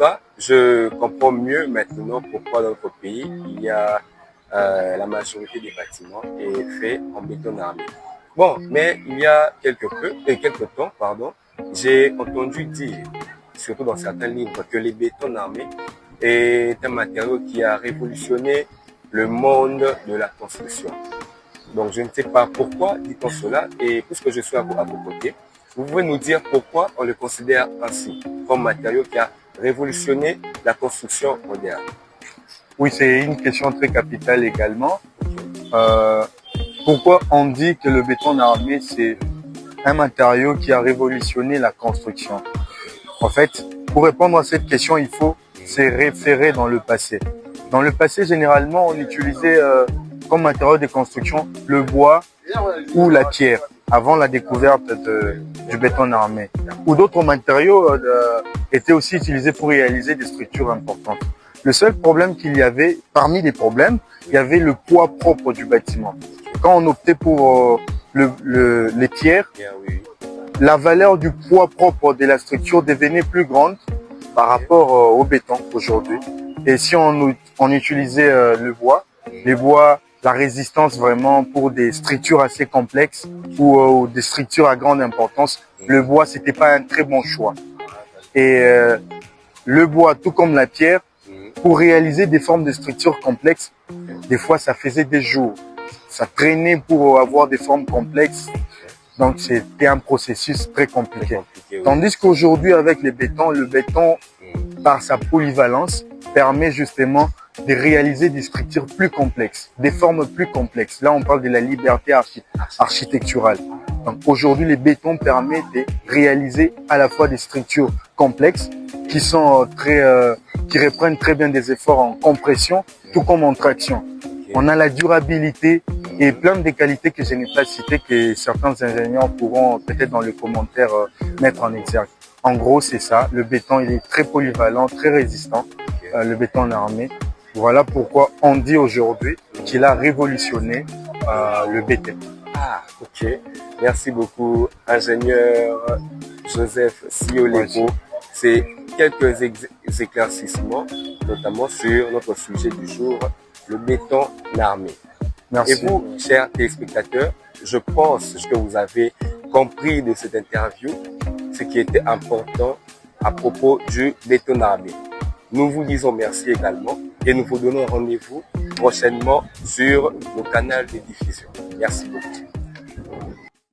cas, je comprends mieux maintenant pourquoi dans notre pays, il y a la majorité des bâtiments est fait en béton armé. Bon, mais il y a quelques temps, pardon, j'ai entendu dire, surtout dans certains livres, que les bétons armés est un matériau qui a révolutionné le monde de la construction. Donc, je ne sais pas pourquoi dit-on cela, et puisque je suis à vos côtés, vous pouvez nous dire pourquoi on le considère ainsi, comme matériau qui a révolutionné la construction moderne. Oui, c'est une question très capitale également. Pourquoi on dit que le béton armé, c'est un matériau qui a révolutionné la construction? En fait, pour répondre à cette question, il faut se référer dans le passé. Dans le passé, généralement, on utilisait comme matériau de construction le bois ou la pierre avant la découverte du béton armé. Ou d'autres matériaux étaient aussi utilisés pour réaliser des structures importantes. Le seul problème qu'il y avait, parmi les problèmes, il y avait le poids propre du bâtiment. Quand on optait pour les pierres, la valeur du poids propre de la structure devenait plus grande par rapport au béton aujourd'hui. Et si on utilisait le bois, les bois, la résistance vraiment pour des structures assez complexes ou des structures à grande importance, le bois, c'était pas un très bon choix. Et le bois, tout comme la pierre, pour réaliser des formes de structures complexes, des fois, ça faisait des jours. Ça traînait pour avoir des formes complexes. Donc, c'était un processus très compliqué. Tandis qu'aujourd'hui, avec le béton, par sa polyvalence, permet justement de réaliser des structures plus complexes, des formes plus complexes. Là, on parle de la liberté architecturale. Donc, aujourd'hui, le béton permet de réaliser à la fois des structures complexes qui sont qui reprennent très bien des efforts en compression, tout comme en traction. On a la durabilité et plein de qualités que je n'ai pas citées, que certains ingénieurs pourront peut-être dans les commentaires mettre en exergue. En gros, c'est ça. Le béton, il est très polyvalent, très résistant, le béton armé. Voilà pourquoi on dit aujourd'hui qu'il a révolutionné le béton. Ah, ok. Merci beaucoup, ingénieur Joseph Sioleko. C'est quelques éclaircissements, notamment sur notre sujet du jour, le béton armé. Merci. Et vous, chers téléspectateurs, je pense que vous avez compris de cette interview ce qui était important à propos du béton armé. Nous vous disons merci également et nous vous donnons rendez-vous prochainement sur nos canaux de diffusion. Merci beaucoup.